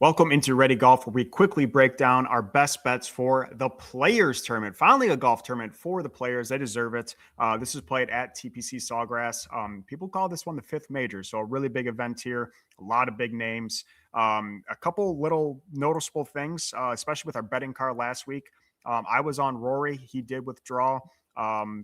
Welcome into Ready Golf, where we quickly break down our best bets for the Players Tournament. Finally, a golf tournament for the players. They deserve it. This is played at TPC Sawgrass. People call this one the fifth major, so a really big event here. A lot of big names. A couple little noticeable things, especially with our betting card last week. I was on Rory. He did withdraw.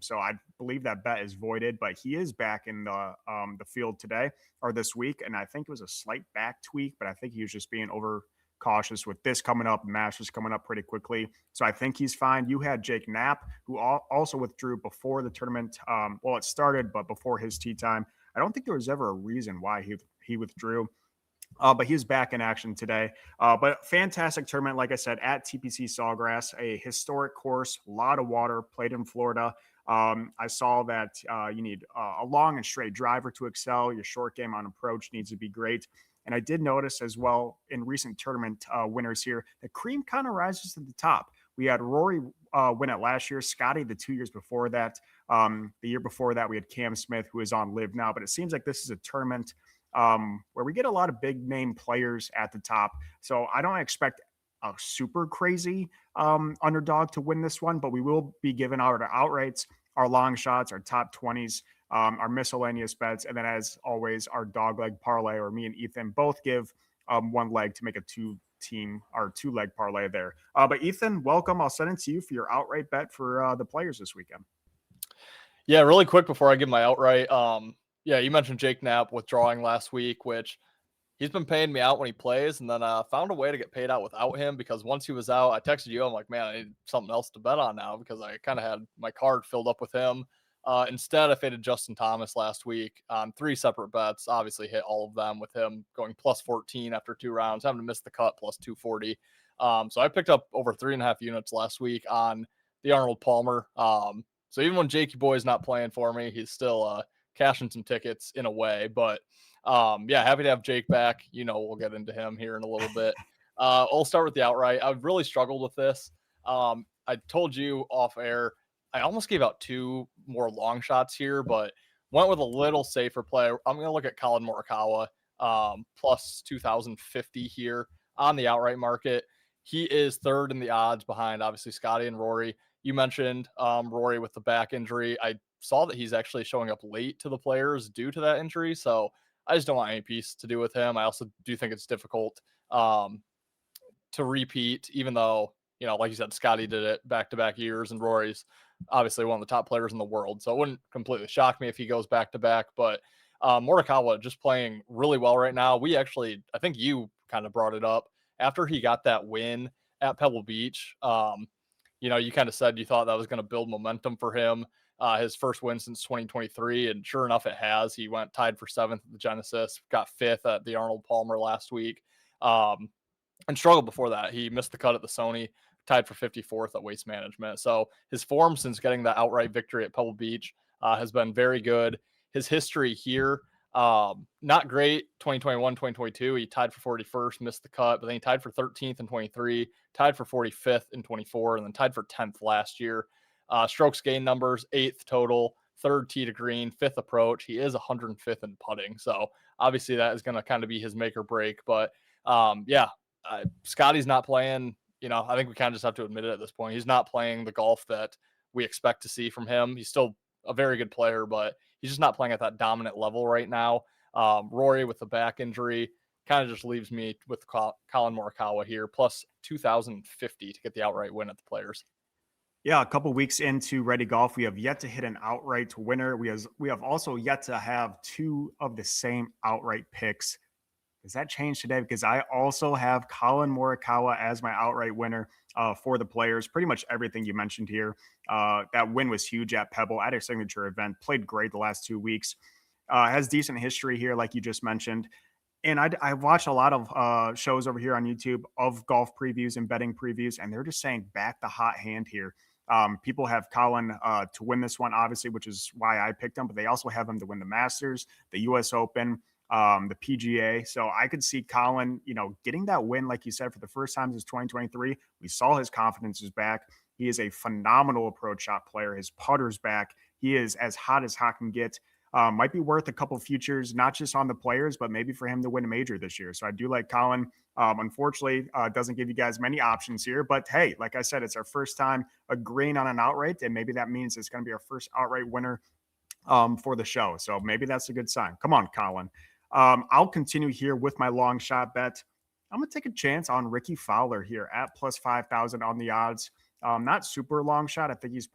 So I believe that bet is voided, but he is back in the field today or this week, and I think it was a slight back tweak, but I think he was just being over cautious with this coming up. Masters coming up pretty quickly, so I think he's fine. You had Jake Knapp, who also withdrew before the tournament. Well, it started, but before his tee time. I don't think there was ever a reason why he withdrew. But he's back in action today. But fantastic tournament, like I said, at TPC Sawgrass, a historic course, a lot of water, played in Florida. I saw that you need a long and straight driver to excel. Your short game on approach needs to be great. And I did notice as well in recent tournament winners here, the cream kind of rises to the top. We had Rory win it last year, Scotty the 2 years before that. The year before that, we had Cam Smith, who is on Live now. But it seems like this is a tournament where we get a lot of big name players at the top. So I don't expect a super crazy underdog to win this one, but we will be giving out our outrights, our long shots, our top 20s, our miscellaneous bets, and then as always, our dog leg parlay, or me and Ethan both give one leg to make a two-leg parlay there. But Ethan, welcome. I'll send it to you for your outright bet for the players this weekend. Yeah, really quick before I give my outright. Yeah, you mentioned Jake Knapp withdrawing last week, which he's been paying me out when he plays, and then found a way to get paid out without him because once he was out, I texted you. I'm like, man, I need something else to bet on now because I kind of had my card filled up with him. Instead, I faded Justin Thomas last week on 3 separate bets. Obviously, hit all of them with him going plus 14 after 2 rounds, having to miss the cut plus 240. So I picked up over 3.5 units last week on the Arnold Palmer. So even when Jakey Boy's not playing for me, he's still cashing some tickets in a way. But yeah, happy to have Jake back. We'll get into him here in a little bit. I'll start with the outright. I've really struggled with this. I told you off air, I almost gave out 2 more long shots here, but went with a little safer play. I'm going to look at Colin Morikawa plus 2,050 here on the outright market. He is third in the odds behind, obviously, Scotty and Rory. You mentioned Rory with the back injury. I saw that he's actually showing up late to the players due to that injury. So I just don't want any piece to do with him. I also do think it's difficult to repeat, even though, like you said, Scotty did it back-to-back years, and Rory's obviously one of the top players in the world. So it wouldn't completely shock me if he goes back-to-back. But Morikawa just playing really well right now. I think you kind of brought it up. After he got that win at Pebble Beach, you kind of said you thought that was going to build momentum for him. His first win since 2023, and sure enough, it has. He went tied for 7th at the Genesis, got 5th at the Arnold Palmer last week, and struggled before that. He missed the cut at the Sony, tied for 54th at Waste Management. So his form since getting that outright victory at Pebble Beach has been very good. His history here, not great. 2021, 2022, he tied for 41st, missed the cut, but then he tied for 13th in 23, tied for 45th in 24, and then tied for 10th last year. Strokes gain numbers, 8th total, 3rd tee to green, 5th approach. He is 105th in putting. So obviously that is going to kind of be his make or break. But Scotty's not playing. I think we kind of just have to admit it at this point. He's not playing the golf that we expect to see from him. He's still a very good player, but he's just not playing at that dominant level right now. Rory with the back injury kind of just leaves me with Colin Morikawa here, plus 2,050 to get the outright win at the players. Yeah, a couple weeks into Ready Golf, we have yet to hit an outright winner. We have also yet to have 2 of the same outright picks. Does that change today? Because I also have Colin Morikawa as my outright winner for the players. Pretty much everything you mentioned here. That win was huge at Pebble at a signature event. Played great the last 2 weeks. Has decent history here, like you just mentioned. And I watched a lot of shows over here on YouTube of golf previews and betting previews, and they're just saying back the hot hand here. People have Colin to win this one, obviously, which is why I picked him, but they also have him to win the Masters, the US Open, the PGA. So I could see Colin, getting that win, like you said, for the first time since 2023. We saw his confidence is back. He is a phenomenal approach shot player. His putter's back. He is as hot can get. might be worth a couple futures, not just on the players, but maybe for him to win a major this year. So I do like Colin. Unfortunately, doesn't give you guys many options here, but hey, like I said, it's our first time agreeing on an outright, and maybe that means it's going to be our first outright winner for the show. So maybe that's a good sign. Come on, Colin. I'll continue here with my long shot bet. I'm going to take a chance on Ricky Fowler here at plus 5,000 on the odds. Not super long shot. I think he's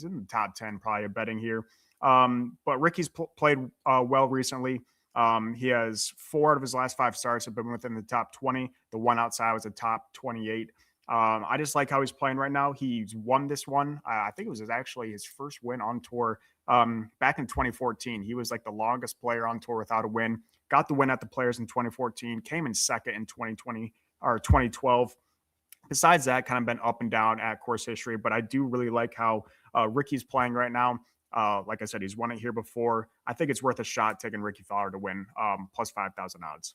in the top 10 probably of betting here. But Ricky's played well recently. He has 4 out of his last 5 starts have been within the top 20. The one outside was a top 28. I just like how he's playing right now. He's won this one. I think it was actually his first win on tour back in 2014. He was like the longest player on tour without a win. Got the win at the Players in 2014. Came in second in 2020 or 2012. Besides that, kind of been up and down at course history, but I do really like how Ricky's playing right now. Like I said, he's won it here before. I think it's worth a shot taking Ricky Fowler to win plus 5,000 odds.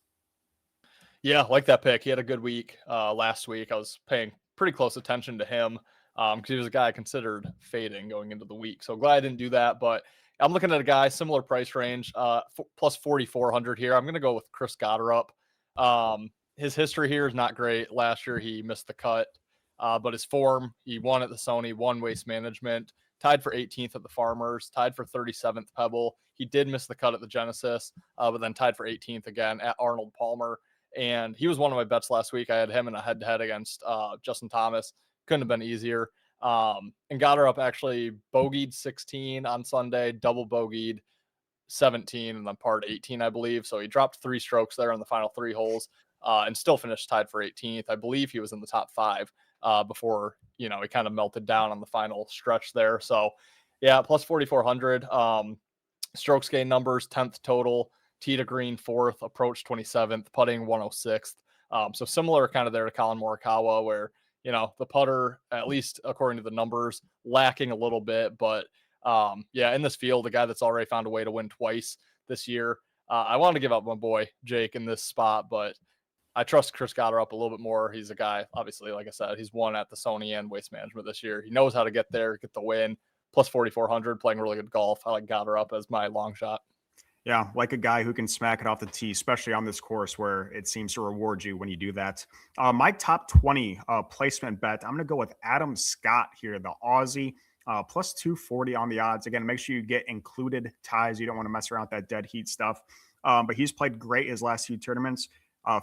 Yeah, like that pick. He had a good week last week. I was paying pretty close attention to him because he was a guy I considered fading going into the week. So glad I didn't do that. But I'm looking at a guy similar price range, plus 4,400 here. I'm going to go with Chris Gotterup. His history here is not great. Last year he missed the cut, but his form, he won at the Sony, won Waste Management, tied for 18th at the Farmers, tied for 37th Pebble. He did miss the cut at the Genesis, but then tied for 18th again at Arnold Palmer. And he was one of my bets last week. I had him in a head-to-head against Justin Thomas. Couldn't have been easier. And Gotterup actually bogeyed 16 on Sunday, double bogeyed 17, and then parred 18, I believe. So he dropped 3 strokes there in the final 3 holes and still finished tied for 18th. I believe he was in the top 5 before, he kind of melted down on the final stretch there. So, yeah, plus 4,400. Strokes gain numbers, 10th total. Tee to green 4th, approach 27th, putting 106th. So similar kind of there to Colin Morikawa, where, the putter, at least according to the numbers, lacking a little bit. But in this field, a guy that's already found a way to win twice this year. I wanted to give up my boy Jake in this spot, but I trust Chris Gotterup a little bit more. He's a guy, obviously, like I said, he's won at the Sony and Waste Management this year. He knows how to get there, get the win. Plus 4,400, playing really good golf. I like Gotterup as my long shot. Yeah, like a guy who can smack it off the tee, especially on this course where it seems to reward you when you do that. My top 20 placement bet, I'm going to go with Adam Scott here, the Aussie, plus 240 on the odds. Again, make sure you get included ties. You don't want to mess around with that dead heat stuff. But he's played great his last few tournaments,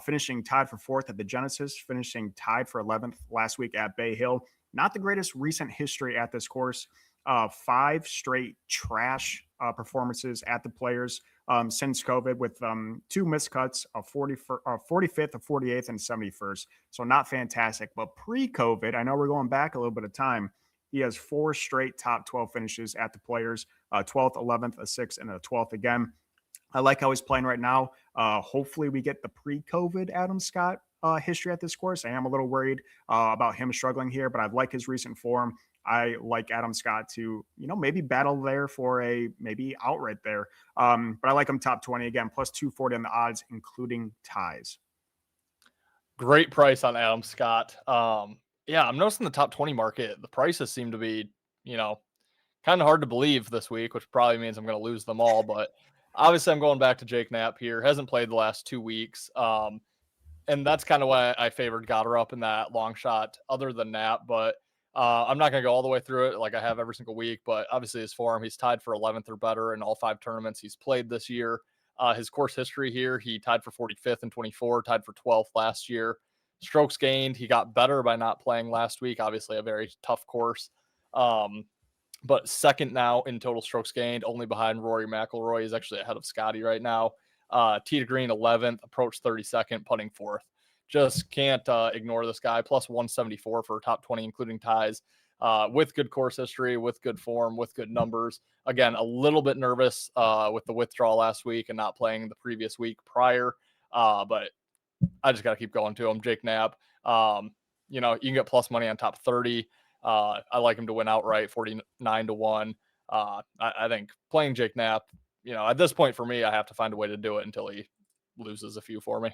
finishing tied for 4th at the Genesis, finishing tied for 11th last week at Bay Hill. Not the greatest recent history at this course. 5 straight trash performances at the Players since COVID, with 2 missed cuts, a 45th, a 48th, and 71st. So not fantastic. But pre-COVID, I know we're going back a little bit of time. He has 4 straight top 12 finishes at the Players, 12th, 11th, a 6th, and a 12th again. I like how he's playing right now. Hopefully we get the pre-COVID Adam Scott history at this course. I am a little worried about him struggling here, but I like his recent form. I like Adam Scott to, maybe battle there for a maybe outright there. But I like him top 20 again, plus 240 on the odds, including ties. Great price on Adam Scott. I'm noticing the top 20 market, the prices seem to be, kind of hard to believe this week, which probably means I'm going to lose them all. But obviously I'm going back to Jake Knapp here. Hasn't played the last 2 weeks. And that's kind of why I favored Gotterup in that long shot other than Knapp. But I'm not going to go all the way through it like I have every single week, but obviously his form, he's tied for 11th or better in all 5 tournaments he's played this year. His course history here, he tied for 45th in 24, tied for 12th last year. Strokes gained, he got better by not playing last week. Obviously a very tough course. But second now in total strokes gained, only behind Rory McIlroy. He's actually ahead of Scotty right now. Tee to green 11th, approach 32nd, putting 4th. Just can't ignore this guy. Plus 174 for top 20, including ties, with good course history, with good form, with good numbers. Again, a little bit nervous with the withdrawal last week and not playing the previous week prior. But I just got to keep going to him. Jake Knapp, you can get plus money on top 30. I like him to win outright, 49 to 1. I think playing Jake Knapp, at this point for me, I have to find a way to do it until he loses a few for me.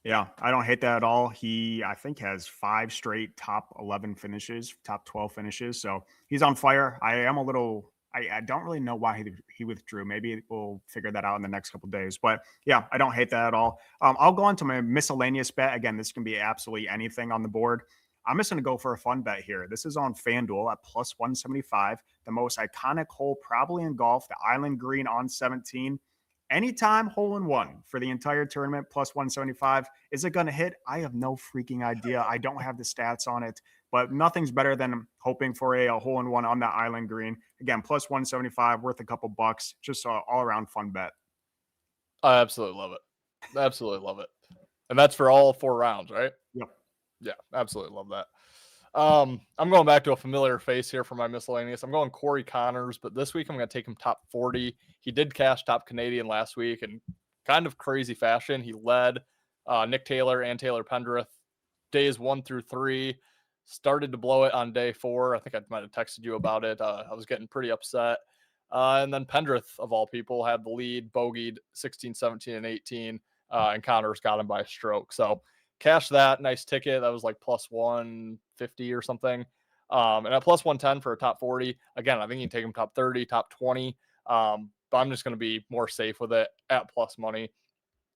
Yeah, I don't hate that at all. He, I think, has 5 straight top 11 finishes, top 12 finishes. So he's on fire. I am a little I don't really know why he withdrew. Maybe we'll figure that out in the next couple of days. But yeah, I don't hate that at all. I'll go on to my miscellaneous bet. Again, this can be absolutely anything on the board. I'm just going to go for a fun bet here. This is on FanDuel at plus 175, the most iconic hole probably in golf, the Island Green on 17. Anytime hole in one for the entire tournament, plus 175. Is it going to hit? I have no freaking idea. I don't have the stats on it, but nothing's better than hoping for a hole in one on that Island Green. Again, plus 175, worth a couple bucks. Just an all around fun bet. I absolutely love it. Absolutely love it. And that's for all 4 rounds, right? Yep. Yeah, absolutely love that. I'm going back to a familiar face here for my miscellaneous. I'm going Corey Connors, but this week I'm going to take him top 40. He did cash top Canadian last week in kind of crazy fashion. He led Nick Taylor and Taylor Pendrith days 1 through 3. Started to blow it on day 4. I think I might have texted you about it. I was getting pretty upset. And then Pendrith, of all people, had the lead, bogeyed 16, 17, and 18, and Connors got him by a stroke. So cash that. Nice ticket. That was like plus 150 or something. And at plus 110 for a top 40. Again, I think you can take him top 30, top 20. But I'm just going to be more safe with it at plus money.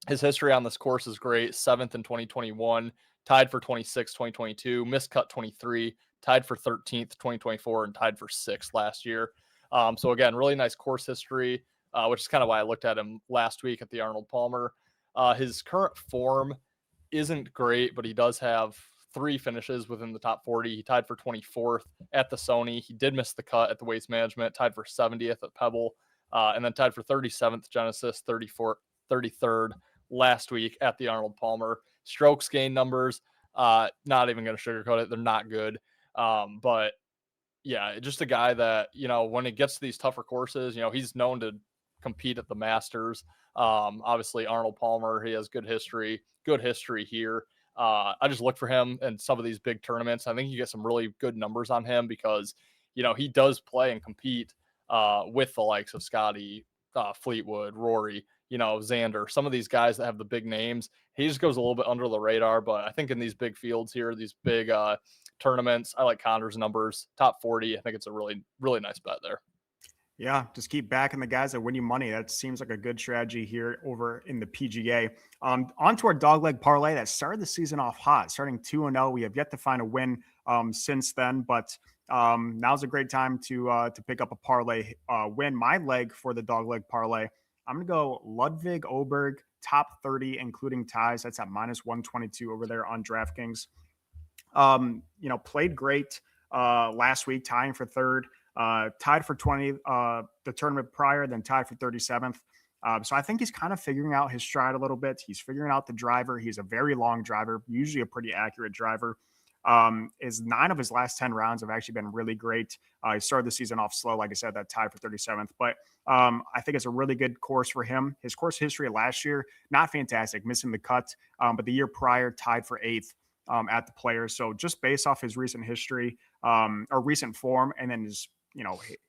His history on this course is great. 7th in 2021, tied for 26th, 2022, missed cut 23, tied for 13th, 2024, and tied for 6th last year. So again, really nice course history, which is kind of why I looked at him last week at the Arnold Palmer. His current form isn't great, but he does have 3 finishes within the top 40. He tied for 24th at the Sony. He did miss the cut at the Waste Management, tied for 70th at Pebble, and then tied for 37th Genesis, 33rd last week at the Arnold Palmer. Strokes gain numbers, not even going to sugarcoat it. They're not good. But yeah, just a guy that, when it gets to these tougher courses, he's known to compete at the Masters. Obviously Arnold Palmer, he has good history here. I just look for him in some of these big tournaments. I think you get some really good numbers on him because, he does play and compete with the likes of Scotty, Fleetwood, Rory, Xander, some of these guys that have the big names. He just goes a little bit under the radar, but I think in these big fields here, these big tournaments, I like Connors numbers, top 40. I think it's a really, really nice bet there. Yeah, just keep backing the guys that win you money. That seems like a good strategy here over in the PGA. On to our dogleg parlay that started the season off hot, starting 2-0. We have yet to find a win since then, but now's a great time to pick up a parlay win. My leg for the dogleg parlay, I'm going to go Ludwig Oberg, top 30, including ties. That's at minus 122 over there on DraftKings. Played great last week, tying for third. Tied for 20 the tournament prior, then tied for 37th. So I think he's kind of figuring out his stride a little bit. He's figuring out the driver. He's a very long driver, usually a pretty accurate driver. His 9 of his last 10 rounds have actually been really great. He started the season off slow, like I said, that tied for 37th. But I think it's a really good course for him. His course history last year, not fantastic, missing the cut. But the year prior, tied for 8th. At the Players. So just based off his recent history or recent form, and then his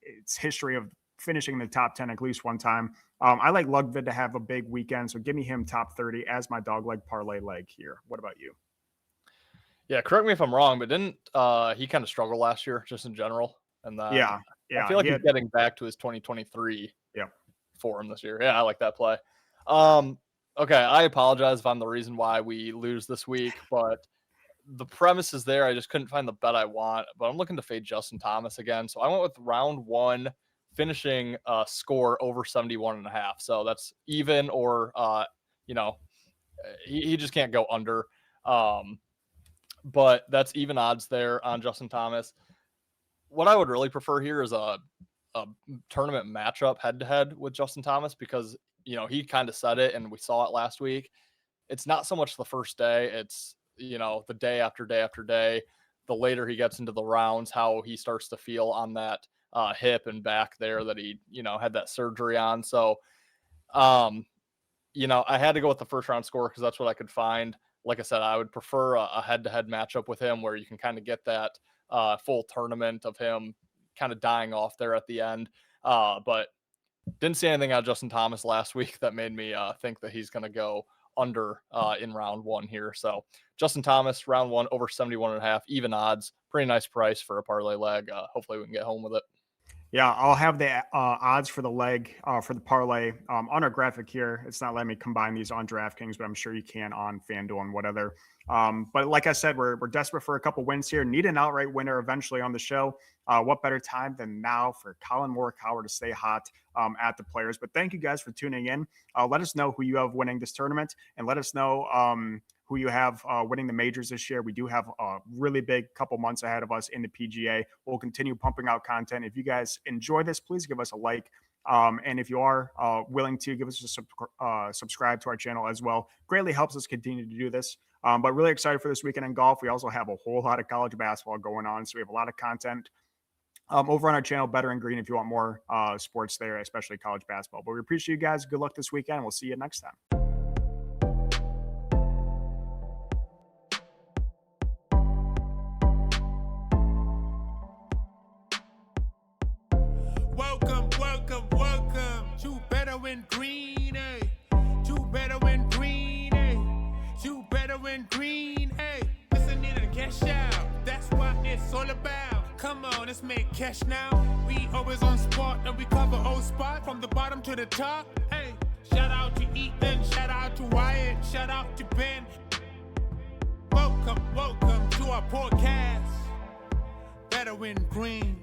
its history of finishing in the top 10 at least one time. I like Ludwig to have a big weekend, so give me him top 30 as my dog leg parlay leg here. What about you? Yeah, correct me if I'm wrong, but didn't he kind of struggle last year just in general? And then Yeah, I feel like he's getting back to his 2023 form this year. Yeah, I like that play. Okay, I apologize if I'm the reason why we lose this week, but the premise is there. I just couldn't find the bet I want, but I'm looking to fade Justin Thomas again. So I went with round 1 finishing score over 71.5. So that's even, or he just can't go under. But that's even odds there on Justin Thomas. What I would really prefer here is a tournament matchup head to head with Justin Thomas because he kind of said it and we saw it last week. It's not so much the first day, it's the day after day after day, the later he gets into the rounds, how he starts to feel on that hip and back there that he, had that surgery on. So, I had to go with the first round score because that's what I could find. Like I said, I would prefer a head-to-head matchup with him where you can kind of get that full tournament of him kind of dying off there at the end. But didn't see anything out of Justin Thomas last week that made me think that he's going to go under in round 1 here. So Justin Thomas, round 1 over 71.5, even odds, pretty nice price for a parlay leg. Hopefully we can get home with it. Yeah, I'll have the odds for the leg for the parlay on our graphic here. It's not letting me combine these on DraftKings, but I'm sure you can on FanDuel and whatever. But like I said, we're desperate for a couple wins here. Need an outright winner eventually on the show. What better time than now for Colin Morikawa to stay hot at the Players? But thank you guys for tuning in. Let us know who you have winning this tournament, and let us know who you have winning the majors this year. We do have a really big couple months ahead of us in the PGA. We'll continue pumping out content. If you guys enjoy this, please give us a like. And if you are willing to, give us a subscribe to our channel as well. Greatly helps us continue to do this. But really excited for this weekend in golf. We also have a whole lot of college basketball going on. So we have a lot of content over on our channel, Better and Green, if you want more sports there, especially college basketball. But we appreciate you guys. Good luck this weekend. We'll see you next time. Welcome to Better and Green, eh? To Better and Green, eh? To Better and Green, eh? Listening and cash out, that's what it's all about. Come on, let's make cash now. We always on spot and we cover old spot from the bottom to the top. Hey, shout out to Ethan, shout out to Wyatt, shout out to Ben. Welcome to our podcast, Better and Green.